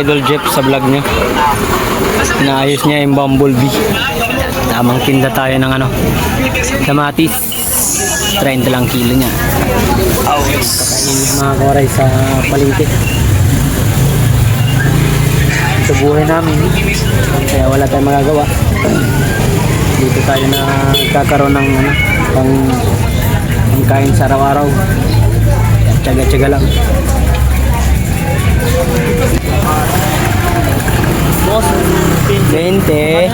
Idol Jeff sa vlog niya. Naayos niya yung bumblebee. Tamang tinda tayo ng ano, kamatis. 30 lang kilo niya. Kakainin yung mga koray sa palengke. Ito buhay namin. Kaya wala tayong magagawa. Dito tayo na kakaroon ng ano, pangkain sa araw-araw. Tsaga-tsaga lang. Boss, 20.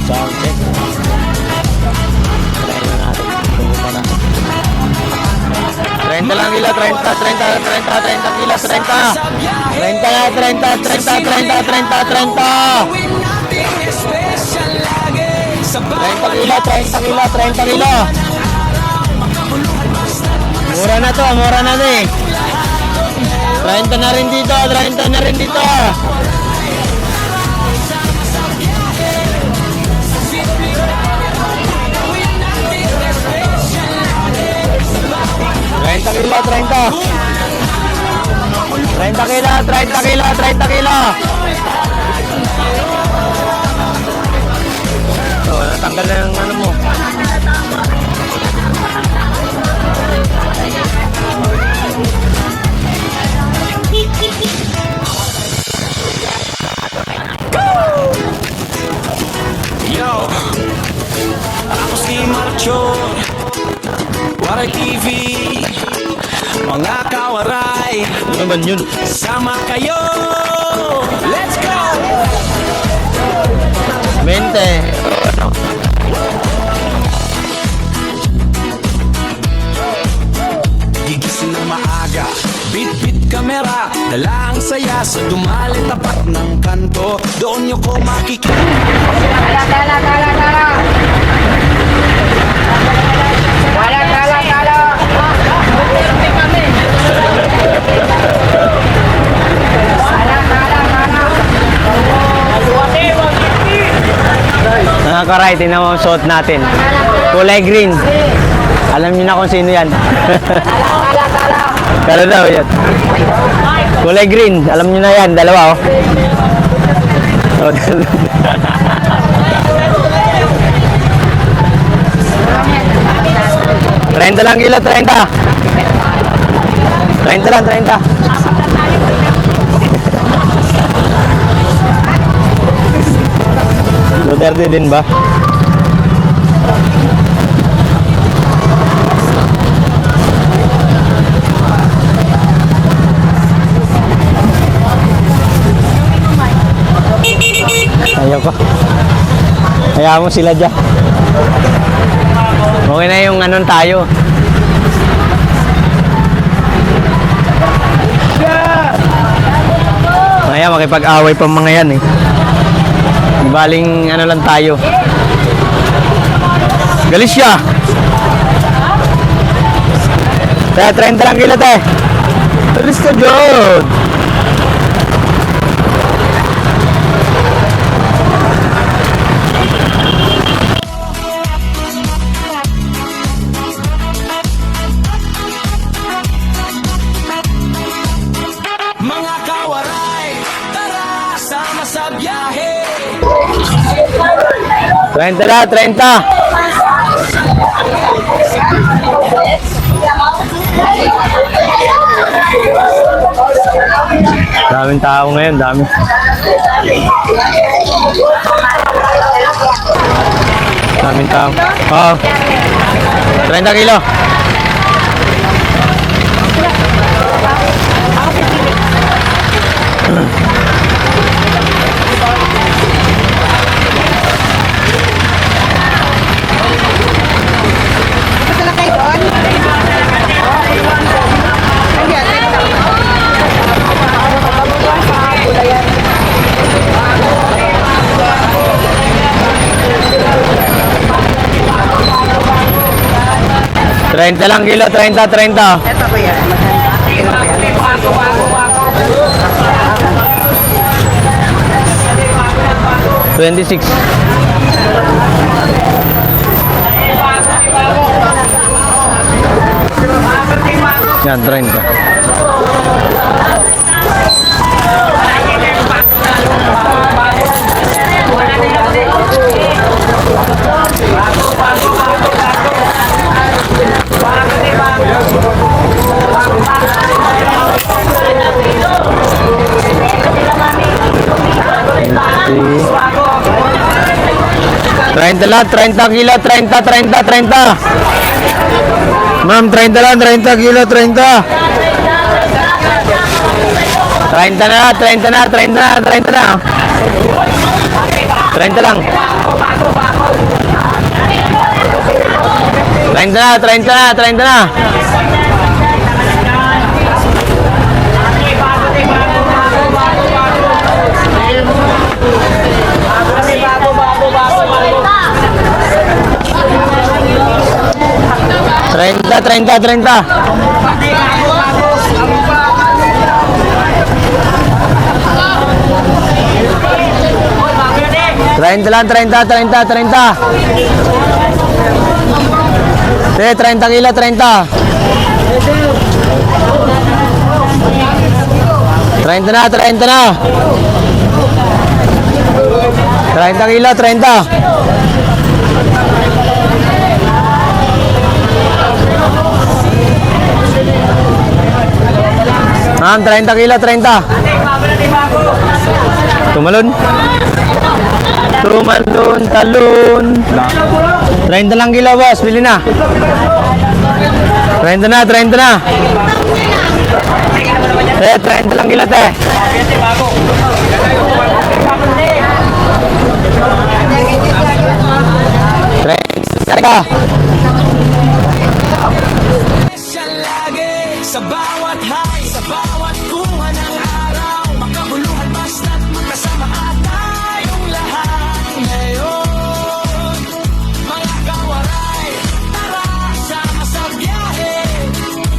Sound check. Try na natin. Kung pa na. 30 lang kilo, 30 kilo, 30 kilo. Mura na to eh. 30 na rin dito, 30 na rin dito. 30 kilo, 30. 30 kilo, 30 kilo, 30 kilo. Oh, natanggal na yung ano mo. Yo, ako si Marcho, Waray TV, mga kawaray, Ano naman yun? sama kayo, let's go! 20. Gigising ng maaga, bit-bit kamera, dala ang saya sa dumali tapat ng kanto. Doon nyo ko makikita. Nakakaray, tingnan mo ang suot natin. Kulay green. Alam niyo na kung sino yan. Kala daw yan. Kulay green. Alam niyo na yan. Dalawa oh. Oh, 30 lang kilo, 30. 30 lang, 30. Duterte din ba? Ayaw ko. Hayaan mo sila dyan. Okay na yung anon tayo. Kaya makipag-away pa mga yan eh. Baling ano lang tayo. Galicia. Kaya 30 lang kilo te. Alis ka dyan. Mga kawaray, tara sama sa biyahe. 30 na, 30. Daming tao ngayon, dami. Daming tao. Oo. 30 kilo. Treinta lang kilo, 30, 30. Ito ko yan. 26. Yan, 30. Treinta lang, 30 kilo, 30, 30, 30. Ma'am, 30 lang, 30 kilo, 30. 30 na, 30 na, 30 na, 30 na. 30 lang. 30 na, 30 na, 30 na. Treinta, 30 lang, 30. 30 kilo, 30. 30 na, 30 na. 30 kilo, 30. Ma'am, 30 kilo, 30. Tumalon. Tumalon, talon. 30 lang kilo, boss. Bili na. 30 na, 30 na. 30 lang kilo, te. Teka. Siya lagi sa bawat high, sa bawat kuha ng araw. Makabuluhan basta't magkasama at tayong lahat ngayon. Mga kawaray, tara sama sa biyahe.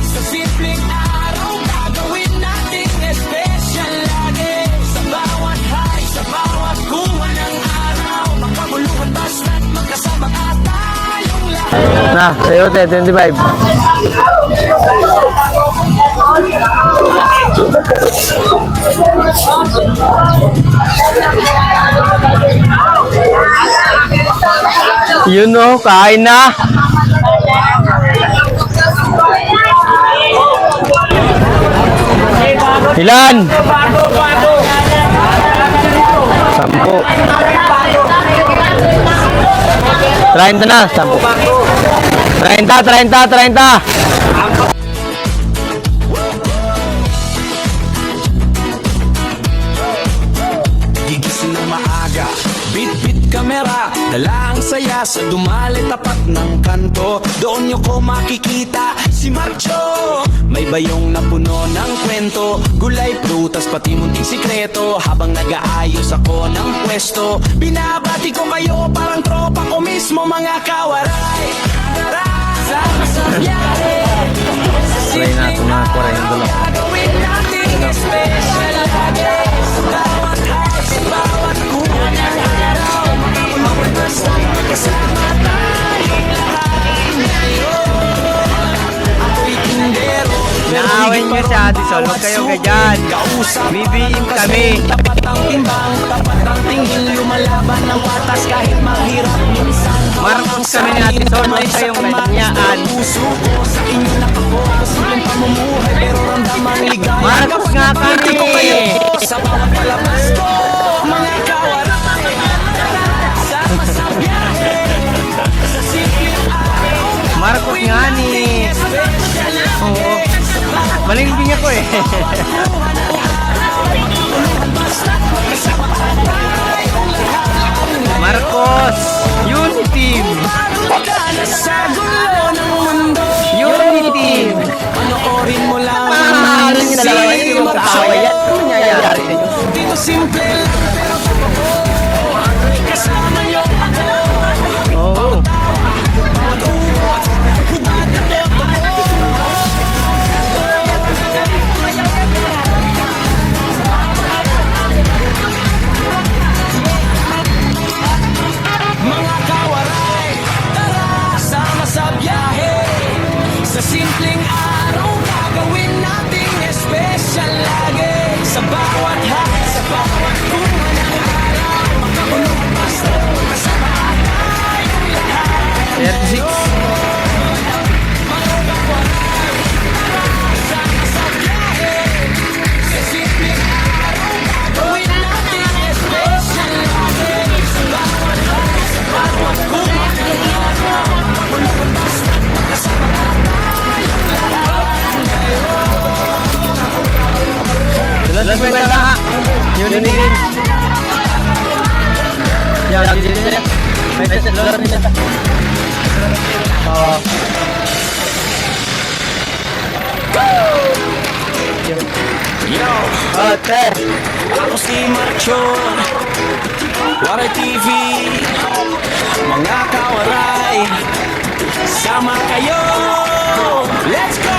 Sa simpleng araw, gagawin nating special lagi. Sa bawat high, sa bawat kuha ng araw. Makabuluhan basta't magkasama at tayong lahat. Na, sayo, te, 25. Yun o, kain na. Ilan? 10. 30 na, 10. 30. Gigising ng maaga, bit-bit kamera, dala ang saya sa dumali tapat ng kanto. Doon nyo ko makikita si Marcho, may bayong na puno ng kwento. Gulay, prutas, pati munting sikreto. Habang nag-aayos ako ng pwesto, binabati ko kayo parang tropa ko mismo, mga kawaray. Tara, sama sa biyahe. Sa simpleng araw, gagawin natin special lagi. Sa bawat high, sa bawat kuha ng araw. Makabuluhan basta magkasama tayong lahat ngayon. Ako'y tindero, Naawin nyo si Ate Sol, huwag kayo ganyan. BBM kami. Tapat ang timbang, tapat ang tingin. Lumalaban ng patas kahit mahirap minsan. Marcos kami ni Ate Sol, huwag kayong ganyaan. Puso ko sa inyo nakapokus. Simpleng pamumuhay pero ramdamang ligaya. Marcos nga kami. Ko kayo sa bawat palabas ko. Mga kawaray, sama sa biyahe. Sa simpleng araw, Marcos nga ni. Oo. Malingbing ako eh. Marcos, Unity. sa gulo ng mundo. Unity. Panoorin mo lang. Alam niyo na lang, hindi mo kakaway yan. Ano nangyayari sa inyo? Dito simple lang pero totoo. Kasama niyo ako. Oo. Mga kawaray, tara sama sa biyahe. Sa simpleng araw, gagawin nating special lagi. Sa bawat high, sa bawat kuha ng araw. Makabuluhan basta kasama tayong lahat. 36. Sa biyahe. Sa simpleng araw, gagawin nating special lagi. Sa bawat high, sa bawat kuha ng araw. Makabuluhan basta kasama tayong lahat ngayon. Sulat mo yung Unity. Yo, ako si Marchon, Waray TV, mga kawaray, sama kayo, let's go!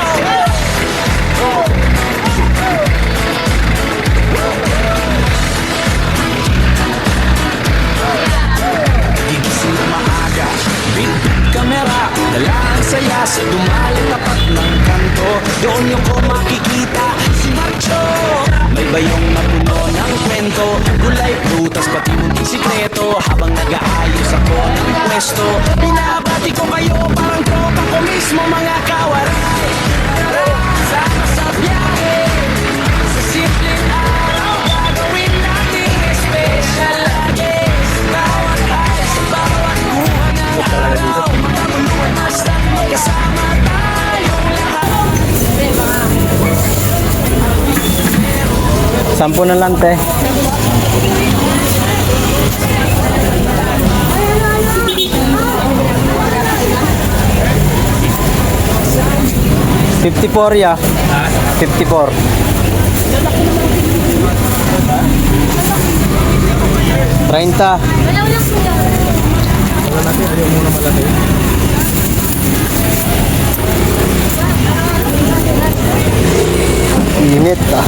Gigising na maaga, bit-bit kamera, dala ang saya sa dumali tapat ng kanto. Doon niyo ko makikita si Marcho, may bayong na puno ng kwento, gulay, prutas, pati munting sikreto. Habang nag-aayos ako ng pwesto, binabati ko kayo parang tropa ko mismo, mga kawaray. Tara, sama sa biyahe, sa simpleng araw, gagawin natin special lagi. Bawat tayo sa bawat buha ng araw, magkakuluan basta magkasama tayong lahat. 10 na lang, te. $54 ya. 54. 30. Init ah.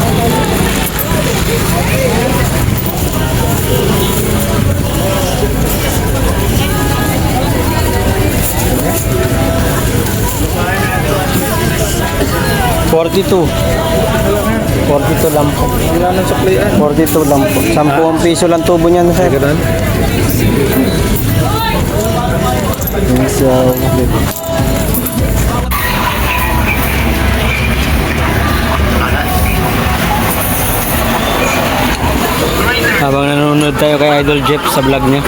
$42 lang po. 42 lang po. 10 piso lang tubo niyan, sir. So, habang nanonood tayo kay Idol Jeff sa vlog niya,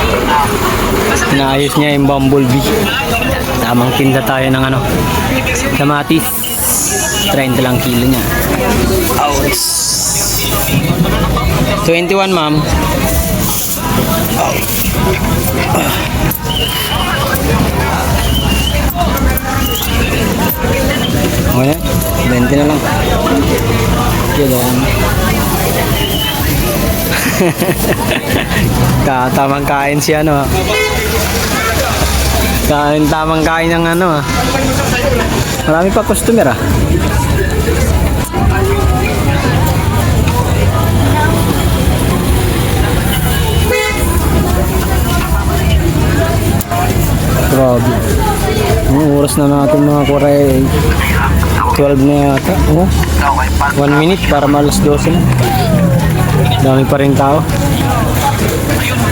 inaayos niya yung bumblebee. Tamang tinda tayo ng ano, kamatis. 30 lang kilo niya. Ouch. 21, ma'am. Okay, 20 na lang. Yan. Tamang kain siya, ano. Tamang kain ng ano. Marami pa customer, ah. Grabe. Ang oras na natin, mga kuray, 12 na yata. Oh, 1 minute para malas 12 na. Dami pa rin tao.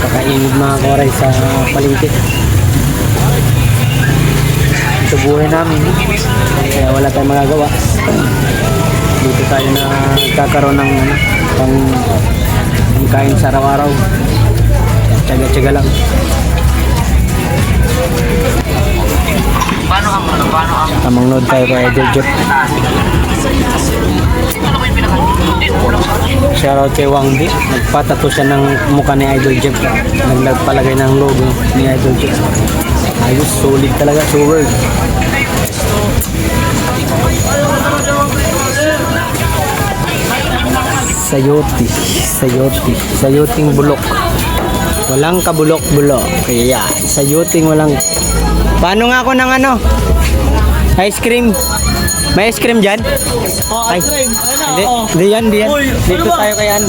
Kakainid, mga kuray, sa palengke. Ito buhay namin, kaya wala tayong magagawa. Dito tayo na nagkakaroon ng pangkain sa araw-araw. Tsaga-tsaga lang. Tamang nood tayo kay Idol Jeff. Shoutout kay Wang Di. Nagpatato siya ng mukha ni Idol Jeff. Nagpalagay ng logo ni Idol Jeff. Ayos, solid talaga, super. Sayoting bulok. Walang kabulok-bulok. Kaya yan, sayoting walang. Paano nga ako ng ano? Ice cream. May ice cream dyan? Oh, ice cream. Hindi, hindi yan. Dito tayo kayan.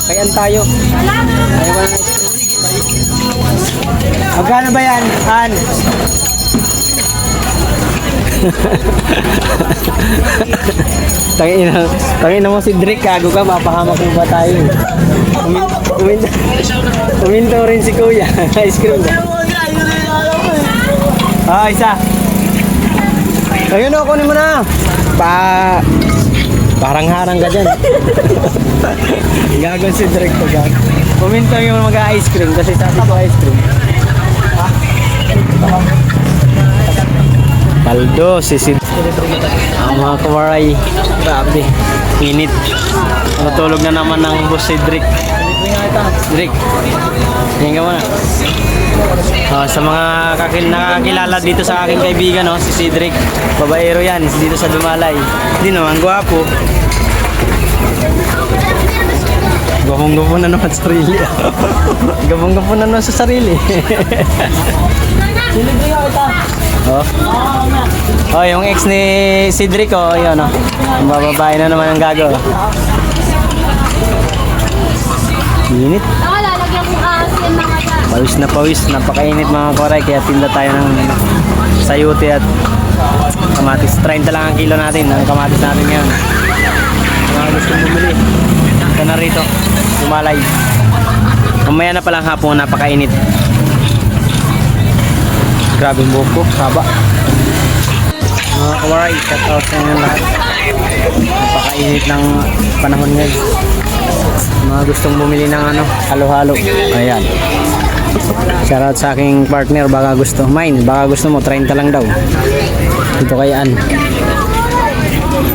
Kayan tayo. Tayo ba ng ice cream? Magkano ba yan, Han? Tangina mo si Drake, kago ka, mapahamak mo ba tayo? Uminto rin si Kuya. Ice cream na. Ah, isa. Ayun o, kunin mo na. Parang harang ka dyan. Gagon si Drake ko dyan. Uminto yung mag-ice cream kasi sabi ko ice cream. Paldo, sisid. Ang mga kawaray. Grabe. Init. Matulog na naman ng boss si Drake. Cedric. Tingin ka muna. Sa mga nakakilala dito sa aking kaibigan, no, si Cedric. Babaero yan, dito sa Dumalay. Hindi naman, gwapo. Gapong-gapo na naman sa sarili. Gapong-gapo na naman sa sarili. Oh, yung ex ni Cedric, oh, yun, oh. Ang bababae na naman ang gago. Init. Lalagyan ko kasi yung mga yan. Pawis na pawis, napakainit mga koray, kaya tinda tayo ng sayote at kamatis. 30 lang ang kilo natin, ang kamatis natin ngayon. Mga gusto bumili, ito na rito, Dumalay. Mamaya na palang hapon, napakainit. Grabe yung buhok ko, haba. Mga kawaray, shout out sa inyo lahat. Napakainit ng panahon ngayon. Mga gustong bumili ng ano, halo-halo. Ayan. Shoutout sa aking partner, baka gusto. Mine, baka gusto mo, 30 lang daw. Dito kay Ann.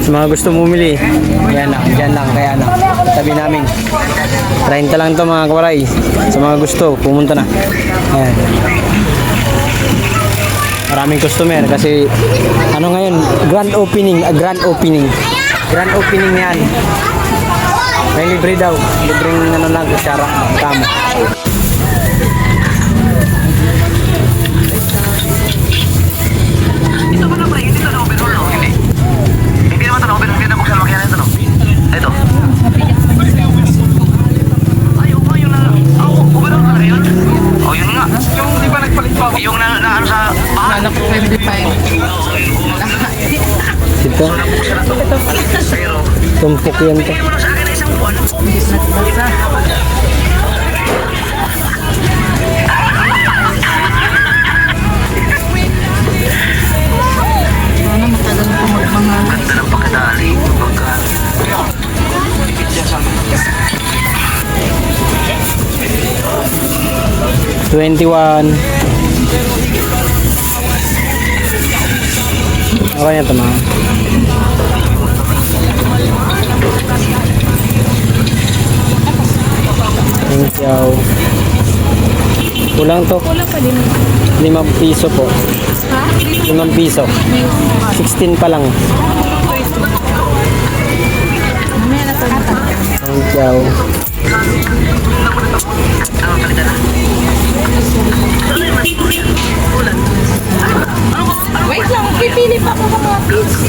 Sa mga gusto bumili, ayan lang, dyan lang, kaya na. Tabi namin. 30 lang to mga kawaray. Sa mga gusto, pumunta na. Ayan. Maraming customer kasi ano ngayon, grand opening grand opening yan. May libre daw, libreng ano lang, kutsara, kamo. Ito ba na pre? Hindi ito na overhaul, no? Hindi. Hindi naman ito na overhaul. Hindi na buksan makina ito, no? Ito. Ay, oo, yung na... Oo, overhaul na yun. Oo, yun nga. Yung di ba nagpalit pa ako? Yung na ano sa... Anak ko 25. Ito, Pero... tumpok yan to. Bigyan mo na sa akin na isang buwan. Sana matagal ko magmahal. Ganda ng pagkadali. Dikit siya sa... 21. Okay na ito mga. Thank you. Kulang to. Wala pa din. 5 piso po. Ha? 5 piso. 16 pa lang. Mamaya na talaga. Thank you. Wait lang, pipili pa ako ng mga piece.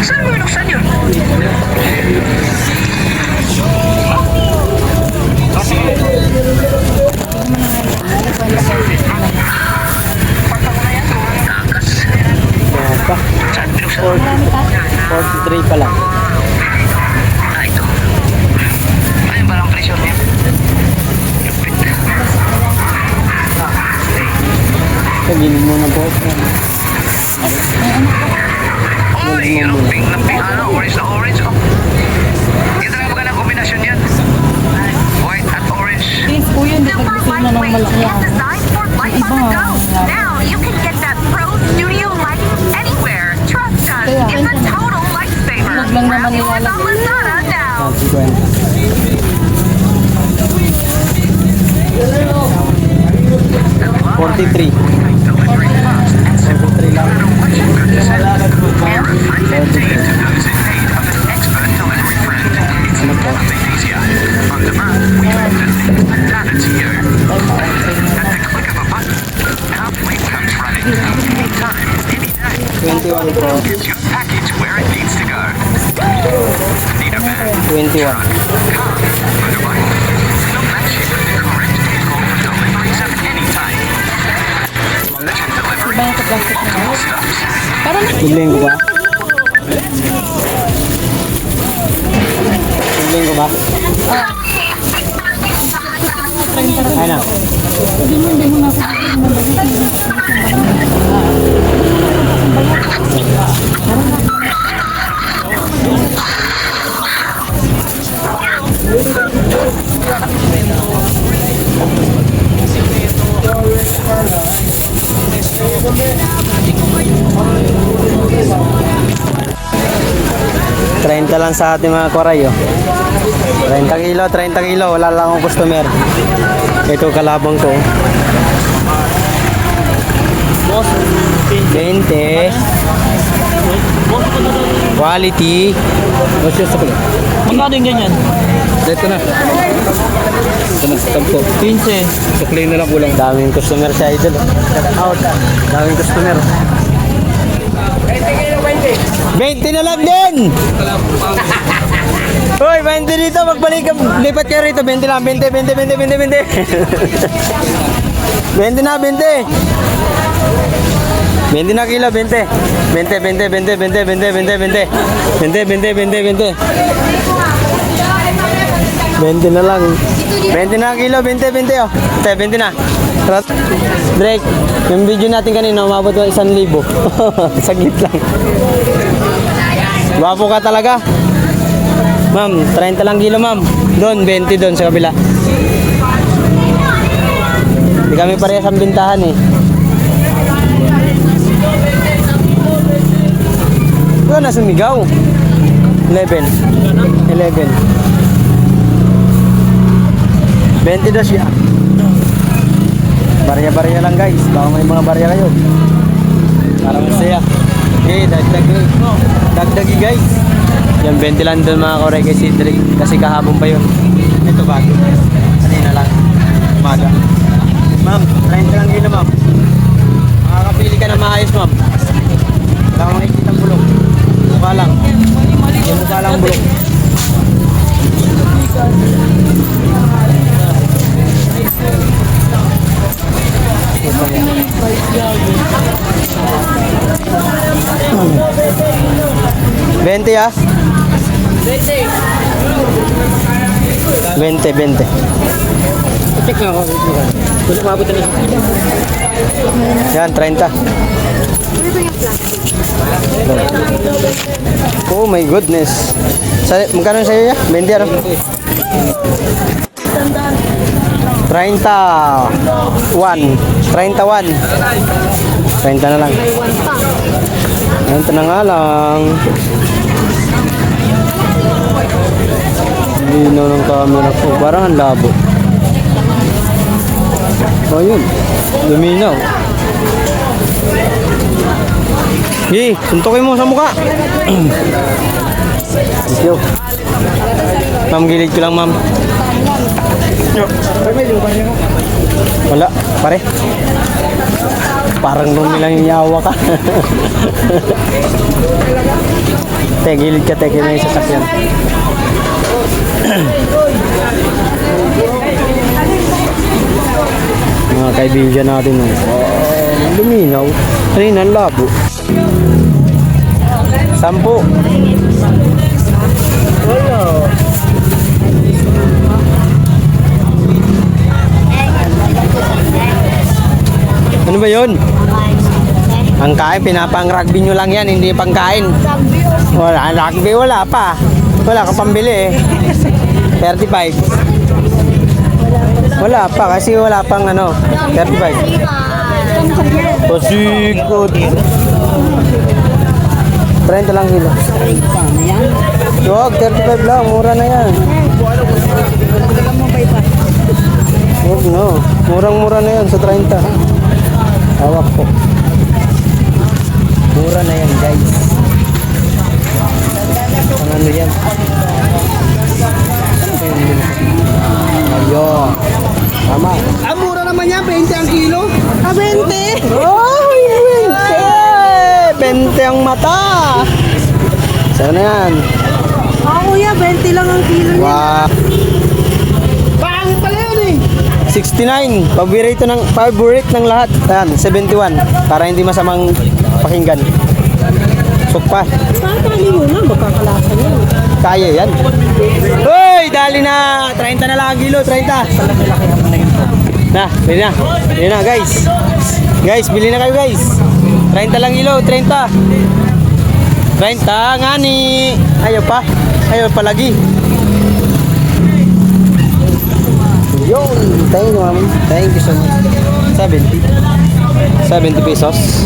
Saan mo binuksan yun? Yan pa. Saan binuksan? 43 pa lang. Ah, ito. Ayun ba ang presyo niya? Lupit. Kagilid mo na po. Ay, yung pink na pink. Ano, orange na orange. Oh. Ito na magandang kombinasyon yan. White at orange. Please po yun, di nagbisig na ng malaki ako. Designed for life on the go. Now you can get that pro studio lighting anywhere. Trust us, Kaya, it's a total lifesaver. Huwag lang naman Grab yours on nilalagay. Lazada now. 43. 43 lang. Ano po? 21 po. 21. Iba yung plastic na ako. Parang Bibling ko ba? Bibling ko ba? Ay na. hindi mo na ako. 30 lang sa ating mga koray, oh. 30 kilo, wala lang akong customer. Ito kalabang ko. 20. Quality. Magkano yung ganyan? Ito na. Ito na, 10. 15. Suklay na lang kulang. Daming customer sa idol. Daming customer. 20 na lang din! Hoy, 20 dito, magbalik ka. Lipat kayo rito, 20 lang. 20. 20 na, 20. 20 na kilo, 20. 20 na lang. 20 na kilo, 20 oh. 20 na. Drake, yung video natin kanina, umabot ng 1,000. Saglit lang. Gwapo ka talaga. Ma'am, 30 lang kilo, ma'am. Doon, 20 doon sa kabila. Hindi kami parehas ang bintahan eh. Doon na sumigaw. 11. 22 siya. Barya-barya lang guys. Baka may mga barya kayo. Para masaya. Okay, dagdagi guys. Yan 20 lang doon mga koray kay Cedric. Kasi kahapon pa yun. Ito bago. Kanina lang. Umaga. Ma'am, 30 lang kilo ma'am. Makakapili ka na maayos ma'am. Wala kang makikita ang bulok. Mukha lang. Yung mukha lang ang bulok. Bente ya? 20. Check nga ako. Kung mabot na yan, 30. Oh my goodness. Magkano sa'yo ya? 20 ano? 31. 30 na lang. 30 na nga lang. Linaw ng camera ko. Parang ang labo. Oh yun. Luminaw. Hey, suntukin mo sa mukha. Thank you. Ma'am, gilid ko lang ma'am. Wala, pare. Parang nung nilang yung yawa ka. Te, gilid ka, te, kaya yung sasakyan. Mga kaibigan natin. Luminaw. Kanina, ang labo. 10. Wala. Ano ba yun? Ang kain, pinapang-rugby nyo lang yan, hindi pangkain. Wala, rugby, wala pa. Wala ka pambili eh. 35. Wala pa, kasi wala pang ano, 35. Pasikot. 30 lang kilo. Huwag, 35 lang, mura na yan. Huwag no, murang-mura na yan sa 30. Hawak po. Mura na yan guys. Ang ano yan? Ayun. Tama. Ah, mura naman yan, 20 ang kilo. 20! Oh, 20! 20 ang mata! Saan na yan? Kuya, 20 lang ang kilo niya. Wow! Pangit pala yan eh. 69. Favorite ng lahat. Ayan, 71. Para hindi masamang pakinggan. Sukpa. Tatali mo na, magkakalasan yan. Kaya yan. Hoy! Dali na! 30 na lang ang kilo. 30. Na, bili na. Bili na guys. Guys, bili na kayo guys. 30 lang kilo. 30. 30 nga ni. Ayaw pa. Ayaw pa lagi. Yun. Thank you ma'am. Thank you so much. 70. 70 pesos.